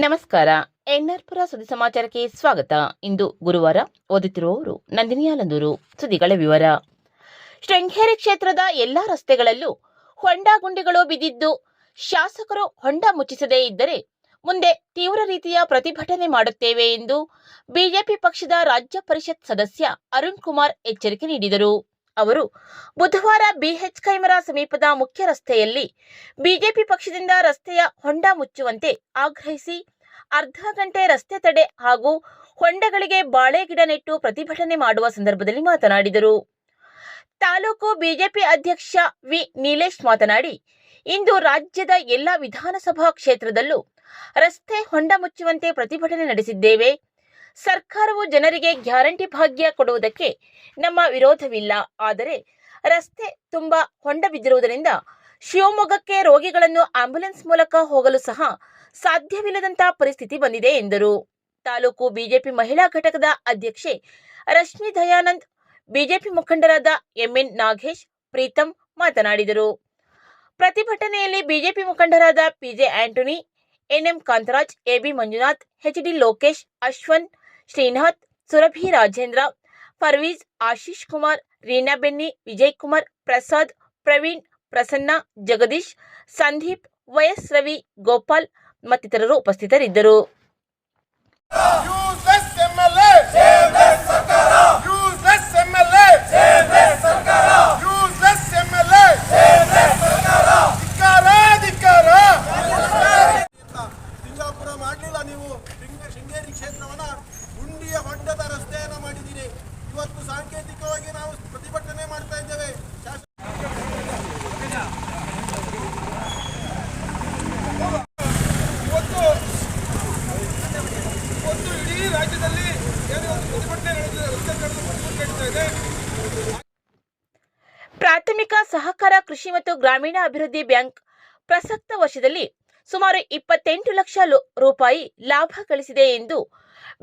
ನಮಸ್ಕಾರ. ಎನ್ಆರ್ಪುರ ಸುದ್ದಿ ಸಮಾಚಾರಕ್ಕೆ ಸ್ವಾಗತ. ಇಂದು ಗುರುವಾರ. ಓದುತ್ತಿರುವವರು ನಂದಿನಿ ಆಲಂದೂರು. ಸುದ್ದಿಗಳ ವಿವರ. ಶೃಂಗೇರಿ ಕ್ಷೇತ್ರದ ಎಲ್ಲಾ ರಸ್ತೆಗಳಲ್ಲೂ ಹೊಂಡ ಗುಂಡಿಗಳು ಬಿದ್ದಿದ್ದು, ಶಾಸಕರು ಹೊಂಡ ಮುಚ್ಚಿಸದೇ ಇದ್ದರೆ ಮುಂದೆ ತೀವ್ರ ರೀತಿಯ ಪ್ರತಿಭಟನೆ ಮಾಡುತ್ತೇವೆ ಎಂದು ಬಿಜೆಪಿ ಪಕ್ಷದ ರಾಜ್ಯ ಪರಿಷತ್ ಸದಸ್ಯ ಅರುಣ್ ಕುಮಾರ್ ಎಚ್ಚರಿಕೆ ನೀಡಿದರು. ಅವರು ಬುಧವಾರ ಬಿಎಚ್ ಕೈಮರ ಸಮೀಪದ ಮುಖ್ಯ ರಸ್ತೆಯಲ್ಲಿ ಬಿಜೆಪಿ ಪಕ್ಷದಿಂದ ರಸ್ತೆಯ ಹೊಂಡ ಮುಚ್ಚುವಂತೆ ಆಗ್ರಹಿಸಿ ಅರ್ಧ ಗಂಟೆ ರಸ್ತೆ ತಡೆ ಹಾಗೂ ಹೊಂಡಗಳಿಗೆ ಬಾಳೆ ಗಿಡ ನೆಟ್ಟು ಪ್ರತಿಭಟನೆ ಮಾಡುವ ಸಂದರ್ಭದಲ್ಲಿ ಮಾತನಾಡಿದರು. ತಾಲೂಕು ಬಿಜೆಪಿ ಅಧ್ಯಕ್ಷ ವಿ ನೀಲೇಶ್ ಮಾತನಾಡಿ, ಇಂದು ರಾಜ್ಯದ ಎಲ್ಲ ವಿಧಾನಸಭಾ ಕ್ಷೇತ್ರದಲ್ಲೂ ರಸ್ತೆ ಹೊಂಡ ಮುಚ್ಚುವಂತೆ ಪ್ರತಿಭಟನೆ ನಡೆಸಿದ್ದೇವೆ. ಸರ್ಕಾರವು ಜನರಿಗೆ ಗ್ಯಾರಂಟಿ ಭಾಗ್ಯ ಕೊಡುವುದಕ್ಕೆ ನಮ್ಮ ವಿರೋಧವಿಲ್ಲ. ಆದರೆ ರಸ್ತೆ ತುಂಬಾ ಹೊಂಡ ಬಿದ್ದಿರುವುದರಿಂದ ಶಿವಮೊಗ್ಗಕ್ಕೆ ರೋಗಿಗಳನ್ನು ಆಂಬ್ಯುಲೆನ್ಸ್ ಮೂಲಕ ಹೋಗಲು ಸಹ ಸಾಧ್ಯವಿಲ್ಲದಂತಹ ಪರಿಸ್ಥಿತಿ ಬಂದಿದೆ ಎಂದರು. ತಾಲೂಕು ಬಿಜೆಪಿ ಮಹಿಳಾ ಘಟಕದ ಅಧ್ಯಕ್ಷೆ ರಶ್ಮಿ ದಯಾನಂದ್, ಬಿಜೆಪಿ ಮುಖಂಡರಾದ ಎಂಎನ್ ನಾಗೇಶ್, ಪ್ರೀತಂ ಮಾತನಾಡಿದರು. ಪ್ರತಿಭಟನೆಯಲ್ಲಿ ಬಿಜೆಪಿ ಮುಖಂಡರಾದ PJ Antony, NM Kantharaj, AB Manjunath, HD Lokesh, Ashwan, Srinath, Surabhi Rajendra, Parveez, Ashish Kumar, Reena Benny, Vijay Kumar, Prasad, Praveen, Prasanna, Jagadish, Sandeep, YS Ravi, Gopal ಮತ್ತಿತರರು ಉಪಸ್ಥಿತರಿದ್ದರು. ಶೃಂಗೇರಿ ಕ್ಷೇತ್ರವನ್ನ ಗುಂಡಿಯ ಹೊಂಡದ ರಸ್ತೆಯನ್ನು ಮಾಡಿದ್ದೀರಿ. ಇವತ್ತು ಸಾಂಕೇತಿಕವಾಗಿ ನಾವು ಪ್ರತಿಭಟನೆ ಮಾಡ್ತಾ ಇದ್ದೇವೆ. ಇವತ್ತು ಇಡೀ ರಾಜ್ಯದಲ್ಲಿ ಪ್ರತಿಭಟನೆ ನಡೀತಾ ಇದೆ. ಪ್ರಾಥಮಿಕ ಸಹಕಾರ ಕೃಷಿ ಮತ್ತು ಗ್ರಾಮೀಣ ಅಭಿವೃದ್ಧಿ ಬ್ಯಾಂಕ್ ಪ್ರಸಕ್ತ ವರ್ಷದಲ್ಲಿ ಸುಮಾರು 28 ಲಕ್ಷ ರೂಪಾಯಿ ಲಾಭ ಗಳಿಸಿದೆ ಎಂದು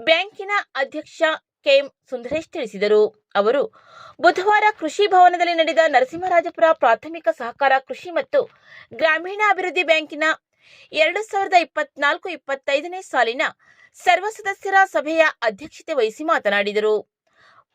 ಬ್ಯಾಂಕಿನ ಅಧ್ಯಕ್ಷ ಕೆಎಂ ಸುಂದರೇಶ್ ತಿಳಿಸಿದರು. ಅವರು ಬುಧವಾರ ಕೃಷಿ ಭವನದಲ್ಲಿ ನಡೆದ ನರಸಿಂಹರಾಜಪುರ ಪ್ರಾಥಮಿಕ ಸಹಕಾರ ಕೃಷಿ ಮತ್ತು ಗ್ರಾಮೀಣ ಅಭಿವೃದ್ಧಿ ಬ್ಯಾಂಕಿನ 2024-25ನೇ ಸಾಲಿನ ಸರ್ವ ಸದಸ್ಯರ ಸಭೆಯ ಅಧ್ಯಕ್ಷತೆ ವಹಿಸಿ ಮಾತನಾಡಿದರು.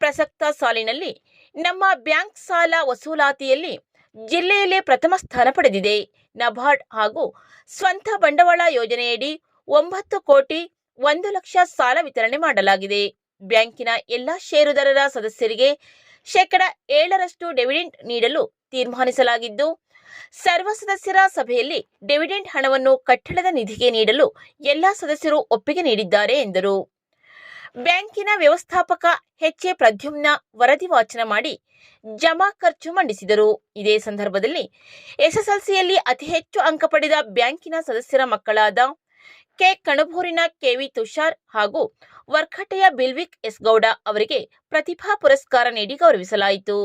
ಪ್ರಸಕ್ತ ಸಾಲಿನಲ್ಲಿ ನಮ್ಮ ಬ್ಯಾಂಕ್ ಸಾಲ ವಸೂಲಾತಿಯಲ್ಲಿ ಜಿಲ್ಲೆಯಲ್ಲೇ ಪ್ರಥಮ ಸ್ಥಾನ ಪಡೆದಿದೆ. ನಬಾರ್ಡ್ ಹಾಗೂ ಸ್ವಂತ ಬಂಡವಾಳ ಯೋಜನೆಯಡಿ 9 ಕೋಟಿ 1 ಲಕ್ಷ ಸಾಲ ವಿತರಣೆ ಮಾಡಲಾಗಿದೆ. ಬ್ಯಾಂಕಿನ ಎಲ್ಲ ಷೇರುದಾರರ ಸದಸ್ಯರಿಗೆ ಶೇಕಡಾ 7% ಡಿವಿಡೆಂಡ್ ನೀಡಲು ತೀರ್ಮಾನಿಸಲಾಗಿದ್ದು, ಸರ್ವ ಸದಸ್ಯರ ಸಭೆಯಲ್ಲಿ ಡಿವಿಡೆಂಡ್ ಹಣವನ್ನು ಕಟ್ಟಡದ ನಿಧಿಗೆ ನೀಡಲು ಎಲ್ಲ ಸದಸ್ಯರು ಒಪ್ಪಿಗೆ ನೀಡಿದ್ದಾರೆ ಎಂದರು. ಬ್ಯಾಂಕಿನ ವ್ಯವಸ್ಥಾಪಕ ಎಚ್.ಎ. ಪ್ರದ್ಯುಮ್ನ ವರದಿ ವಾಚನ ಮಾಡಿ ಜಮಾ ಖರ್ಚು ಮಂಡಿಸಿದರು. ಇದೇ ಸಂದರ್ಭದಲ್ಲಿ ಎಸ್ಎಸ್ಎಲ್ಸಿಯಲ್ಲಿ ಅತಿ ಹೆಚ್ಚು ಅಂಕ ಪಡೆದ ಬ್ಯಾಂಕಿನ ಸದಸ್ಯರ ಮಕ್ಕಳಾದ ಕೆ. ಕಣಬೂರಿನ ಕೆವಿ ತುಷಾರ್ ಹಾಗೂ ವರ್ಕಟ್ಟೆಯ ಬಿಲ್ವಿಕ್ ಎಸ್ ಗೌಡ ಅವರಿಗೆ ಪ್ರತಿಭಾ ಪುರಸ್ಕಾರ ನೀಡಿ ಗೌರವಿಸಲಾಯಿತು.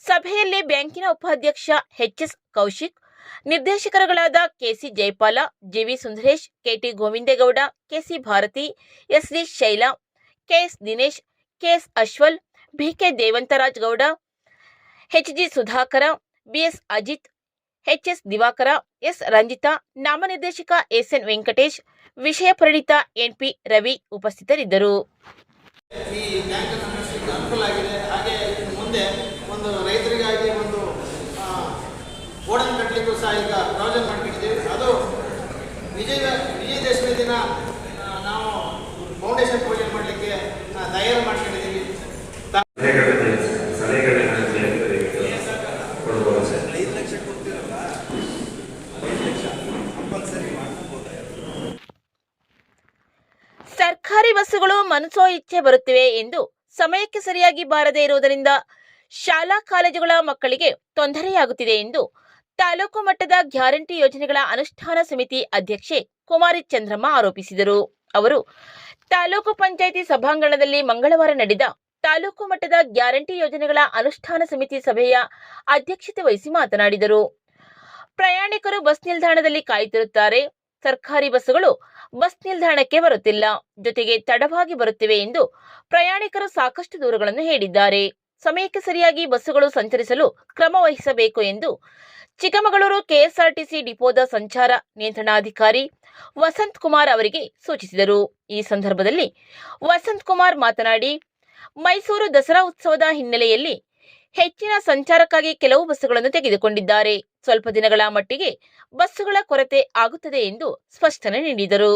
ಸಭೆಯಲ್ಲಿ ಬ್ಯಾಂಕಿನ ಉಪಾಧ್ಯಕ್ಷ ಎಚ್.ಎಸ್. ಕೌಶಿಕ್, ನಿರ್ದೇಶಕರುಗಳಾದ KC Jayapala, GV Sundaresh, KT Govindegowda, KC Bharathi, SD Shaila, KS Dinesh, KS Ashwal, BK Devantharaj Gowda, HG Sudhakara, BS Ajith, HS Divakara, S Ranjitha, ನಾಮನಿರ್ದೇಶಕ ಎಸ್ಎನ್ ವೆಂಕಟೇಶ್, ವಿಷಯ ಪರಿಣಿತ ಎನ್ಪಿ ರವಿ ಉಪಸ್ಥಿತರಿದ್ದರು. ಈ ಬ್ಯಾಂಕ್ ಅನುಕೂಲ ಆಗಿದೆ. ಹಾಗೆ ಮುಂದೆ ಒಂದು ರೈತರಿಗಾಗಿ ಒಂದು ಗೋಡನ್ ಕಟ್ಟಲಿಕ್ಕೂ ಸಹ ಈಗ ಪ್ರಾವಿಷನ್ ಮಾಡ್ಕೊಂಡಿದ್ದೀವಿ. ಅದು ವಿಜಯದಶಮಿ ದಿನ ನಾವು ಫೌಂಡೇಶನ್ ಪೂಜೆ ಮಾಡಲಿಕ್ಕೆ ತಯಾರು ಮಾಡ್ಕೊಂಡಿದ್ದೀವಿ. ಸರ್ಕಾರಿ ಬಸ್ಸುಗಳು ಮನಸೋ ಇಚ್ಛೆ ಬರುತ್ತಿವೆ ಎಂದು ಸಮಯಕ್ಕೆ ಸರಿಯಾಗಿ ಬಾರದೇ ಇರುವುದರಿಂದ ಶಾಲಾ ಕಾಲೇಜುಗಳ ಮಕ್ಕಳಿಗೆ ತೊಂದರೆಯಾಗುತ್ತಿದೆ ಎಂದು ತಾಲೂಕು ಮಟ್ಟದ ಗ್ಯಾರಂಟಿ ಯೋಜನೆಗಳ ಅನುಷ್ಠಾನ ಸಮಿತಿ ಅಧ್ಯಕ್ಷೆ ಕುಮಾರಿ ಚಂದ್ರಮ್ಮ ಆರೋಪಿಸಿದರು. ಅವರು ತಾಲೂಕು ಪಂಚಾಯಿತಿ ಸಭಾಂಗಣದಲ್ಲಿ ಮಂಗಳವಾರ ನಡೆದ ತಾಲೂಕು ಮಟ್ಟದ ಗ್ಯಾರಂಟಿ ಯೋಜನೆಗಳ ಅನುಷ್ಠಾನ ಸಮಿತಿ ಸಭೆಯ ಅಧ್ಯಕ್ಷತೆ ವಹಿಸಿ ಮಾತನಾಡಿದರು. ಪ್ರಯಾಣಿಕರು ಬಸ್ ನಿಲ್ದಾಣದಲ್ಲಿ ಕಾಯುತ್ತಿರುತ್ತಾರೆ. ಸರ್ಕಾರಿ ಬಸ್ಸುಗಳು ಬಸ್ ನಿಲ್ದಾಣಕ್ಕೆ ಬರುತ್ತಿಲ್ಲ, ಜೊತೆಗೆ ತಡವಾಗಿ ಬರುತ್ತಿವೆ ಎಂದು ಪ್ರಯಾಣಿಕರು ಸಾಕಷ್ಟು ದೂರುಗಳನ್ನು ಹೇಳಿದ್ದಾರೆ. ಸಮಯಕ್ಕೆ ಸರಿಯಾಗಿ ಬಸ್ಸುಗಳು ಸಂಚರಿಸಲು ಕ್ರಮ ವಹಿಸಬೇಕು ಎಂದು ಚಿಕ್ಕಮಗಳೂರು ಕೆಎಸ್ಆರ್ಟಿಸಿ ಡಿಪೋದ ಸಂಚಾರ ನಿಯಂತ್ರಣಾಧಿಕಾರಿ ವಸಂತ್ ಕುಮಾರ್ ಅವರಿಗೆ ಸೂಚಿಸಿದರು. ಈ ಸಂದರ್ಭದಲ್ಲಿ ವಸಂತ್ ಕುಮಾರ್ ಮಾತನಾಡಿ, ಮೈಸೂರು ದಸರಾ ಉತ್ಸವದ ಹಿನ್ನೆಲೆಯಲ್ಲಿ ಹೆಚ್ಚಿನ ಸಂಚಾರಕ್ಕಾಗಿ ಕೆಲವು ಬಸ್ಸುಗಳನ್ನು ತೆಗೆದುಕೊಂಡಿದ್ದಾರೆ. ಸ್ವಲ್ಪ ದಿನಗಳ ಮಟ್ಟಿಗೆ ಬಸ್ಸುಗಳ ಕೊರತೆ ಆಗುತ್ತದೆ ಎಂದು ಸ್ಪಷ್ಟನೆ ನೀಡಿದರು.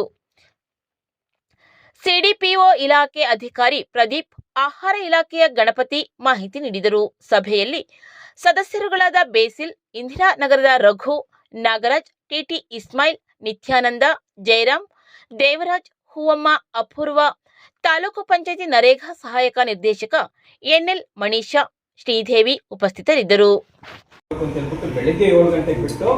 ಸಿಡಿಪಿಒ ಇಲಾಖೆ ಅಧಿಕಾರಿ ಪ್ರದೀಪ್, ಆಹಾರ ಇಲಾಖೆಯ ಗಣಪತಿ ಮಾಹಿತಿ ನೀಡಿದರು. ಸಭೆಯಲ್ಲಿ ಸದಸ್ಯರುಗಳಾದ ಬೇಸಿಲ್, ಇಂದಿರಾನಗರದ ರಘು, ನಾಗರಾಜ್, ಟಿಟಿ ಇಸ್ಮಾಯಿಲ್, ನಿತ್ಯಾನಂದ, ಜಯರಾಮ್, ದೇವರಾಜ್, ಹೂವಮ್ಮ, ಅಪೂರ್ವ, ತಾಲೂಕು ಪಂಚಾಯಿತಿ ನರೇಗಾ ಸಹಾಯಕ ನಿರ್ದೇಶಕ ಎನ್ಎಲ್ ಮಣೀಶಾ, ಶ್ರೀದೇವಿ ಉಪಸ್ಥಿತರಿದ್ದರು. ಬೆಳಿಗ್ಗೆ 7 ಗಂಟೆಗೆ ಬಿಟ್ಟು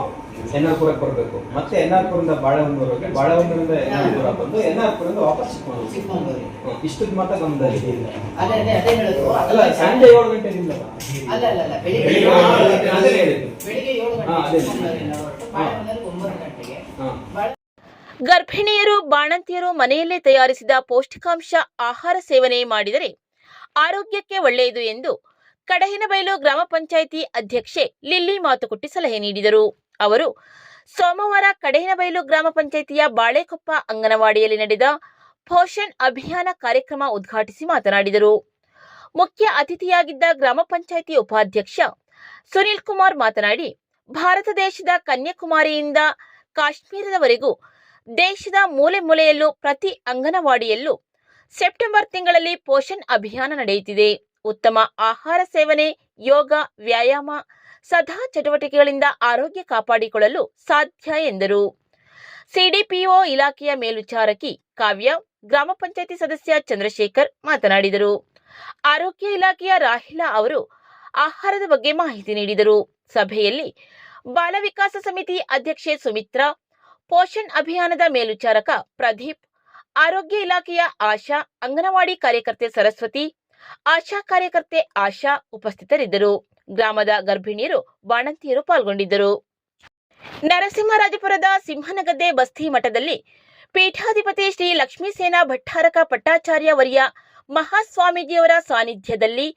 ಎನ್ಆರ್ಪುರಕ್ಕೆ ಬರಬೇಕು. ಮತ್ತೆ ಎನ್ಆರ್ಪುರದಿಂದ ಬಾಳೆಹೊನ್ನೂರಿಗೆ, ಬಾಳೆಹೊನ್ನೂರಿಂದ ಎನ್ಆರ್ಪುರ ಬಂದು ಎನ್ಆರ್ಪುರದಿಂದ ವಾಪಸ್ ಚಿಕ್ಕಮಗಳೂರಿಗೆ. ಇಷ್ಟಕ್ಕೆ ಮಾತ್ರ ಗಮನದಲ್ಲಿ ಅಲ್ಲ, ಸಂಜೆ 7 ಗಂಟೆಗಿಂದ ಗರ್ಭಿಣಿಯರು, ಬಾಣಂತಿಯರು ಮನೆಯಲ್ಲೇ ತಯಾರಿಸಿದ ಪೌಷ್ಟಿಕಾಂಶ ಆಹಾರ ಸೇವನೆ ಮಾಡಿದರೆ ಆರೋಗ್ಯಕ್ಕೆ ಒಳ್ಳೆಯದು ಎಂದು ಕಡಹಿನಬೈಲು ಗ್ರಾಮ ಪಂಚಾಯಿತಿ ಅಧ್ಯಕ್ಷೆ ಲಿಲ್ಲಿ ಮಾತುಕುಟ್ಟಿ ಸಲಹೆ ನೀಡಿದರು. ಅವರು ಸೋಮವಾರ ಕಡಹಿನಬೈಲು ಗ್ರಾಮ ಪಂಚಾಯಿತಿಯ ಬಾಳೆಕೊಪ್ಪ ಅಂಗನವಾಡಿಯಲ್ಲಿ ನಡೆದ ಪೋಷಣ್ ಅಭಿಯಾನ ಕಾರ್ಯಕ್ರಮ ಉದ್ಘಾಟಿಸಿ ಮಾತನಾಡಿದರು. ಮುಖ್ಯ ಅತಿಥಿಯಾಗಿದ್ದ ಗ್ರಾಮ ಪಂಚಾಯಿತಿ ಉಪಾಧ್ಯಕ್ಷ ಸುನಿಲ್ ಕುಮಾರ್ ಮಾತನಾಡಿ, ಭಾರತ ದೇಶದ ಕನ್ಯಾಕುಮಾರಿಯಿಂದ ಕಾಶ್ಮೀರದವರೆಗೂ ದೇಶದ ಮೂಲೆ ಮೂಲೆಯಲ್ಲೂ ಪ್ರತಿ ಅಂಗನವಾಡಿಯಲ್ಲೂ ಸೆಪ್ಟೆಂಬರ್ ತಿಂಗಳಲ್ಲಿ ಪೋಷಣ್ ಅಭಿಯಾನ ನಡೆಯುತ್ತಿದೆ. ಉತ್ತಮ ಆಹಾರ ಸೇವನೆ, ಯೋಗ, ವ್ಯಾಯಾಮ, ಸದಾ ಚಟುವಟಿಕೆಗಳಿಂದ ಆರೋಗ್ಯ ಕಾಪಾಡಿಕೊಳ್ಳಲು ಸಾಧ್ಯ ಎಂದರು. ಸಿಡಿಪಿಒ ಇಲಾಖೆಯ ಮೇಲ್ವಿಚಾರಕಿ ಕಾವ್ಯ, ಗ್ರಾಮ ಪಂಚಾಯಿತಿ ಸದಸ್ಯ ಚಂದ್ರಶೇಖರ್ ಮಾತನಾಡಿದರು. ಆರೋಗ್ಯ ಇಲಾಖೆಯ ರಾಹಿಲಾ ಅವರು ಆಹಾರದ ಬಗ್ಗೆ ಮಾಹಿತಿ ನೀಡಿದರು. ಸಭೆಯಲ್ಲಿ ಬಾಲ ವಿಕಾಸ ಸಮಿತಿ ಅಧ್ಯಕ್ಷೆ ಸುಮಿತ್ರಾ, ಪೋಷಣ್ ಅಭಿಯಾನದ ಮೇಲ್ವಿಚಾರಕ ಪ್ರದೀಪ್, ಆರೋಗ್ಯ ಇಲಾಖೆಯ ಆಶಾ, ಅಂಗನವಾಡಿ ಕಾರ್ಯಕರ್ತೆ ಸರಸ್ವತಿ, ಆಶಾ ಕಾರ್ಯಕರ್ತೆ ಆಶಾ ಉಪಸ್ಥಿತರಿದ್ದರು. ಗ್ರಾಮದ ಗರ್ಭಿಣಿಯರು, ಬಾಣಂತಿಯರು ಪಾಲ್ಗೊಂಡಿದ್ದರು. ನರಸಿಂಹರಾಜಪುರದ ಸಿಂಹನಗದ್ದೆ ಬಸ್ತಿ ಮಠದಲ್ಲಿ ಪೀಠಾಧಿಪತಿ ಶ್ರೀ ಲಕ್ಷ್ಮೀಸೇನ ಭಟ್ಟಾರಕ ಪಟ್ಟಾಚಾರ್ಯ ವರ್ಯ ಮಹಾಸ್ವಾಮೀಜಿಯವರ ಸಾನ್ನಿಧ್ಯದಲ್ಲಿ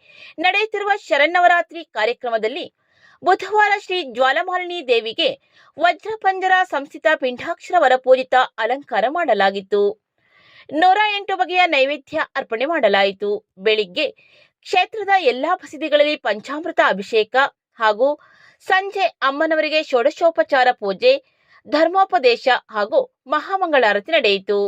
ನಡೆಯುತ್ತಿರುವ ಶರನ್ನವರಾತ್ರಿ ಕಾರ್ಯಕ್ರಮದಲ್ಲಿ ಬುಧವಾರ ಶ್ರೀ ಜ್ವಾಲಾಮಾಲಿನಿ ದೇವಿಗೆ ವಜ್ರಪಂಜರ ಸಂಸ್ಥಿತ ಪಿಂಡಾಕ್ಷರ ವರಪೂಜಿತ ಅಲಂಕಾರ ಮಾಡಲಾಗಿತ್ತು. 108 ಬಗೆಯ ನೈವೇದ್ಯ ಅರ್ಪಣೆ ಮಾಡಲಾಯಿತು. ಬೆಳಿಗ್ಗೆ ಕ್ಷೇತ್ರದ ಎಲ್ಲಾ ಬಸದಿಗಳಲ್ಲಿ ಪಂಚಾಮೃತ ಅಭಿಷೇಕ ಹಾಗೂ ಸಂಜೆ ಅಮ್ಮನವರಿಗೆ ಷೋಡಶೋಪಚಾರ ಪೂಜೆ, ಧರ್ಮೋಪದೇಶ ಹಾಗೂ ಮಹಾಮಂಗಳಾರತಿ ನಡೆಯಿತು.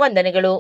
ವಂದನೆಗಳು.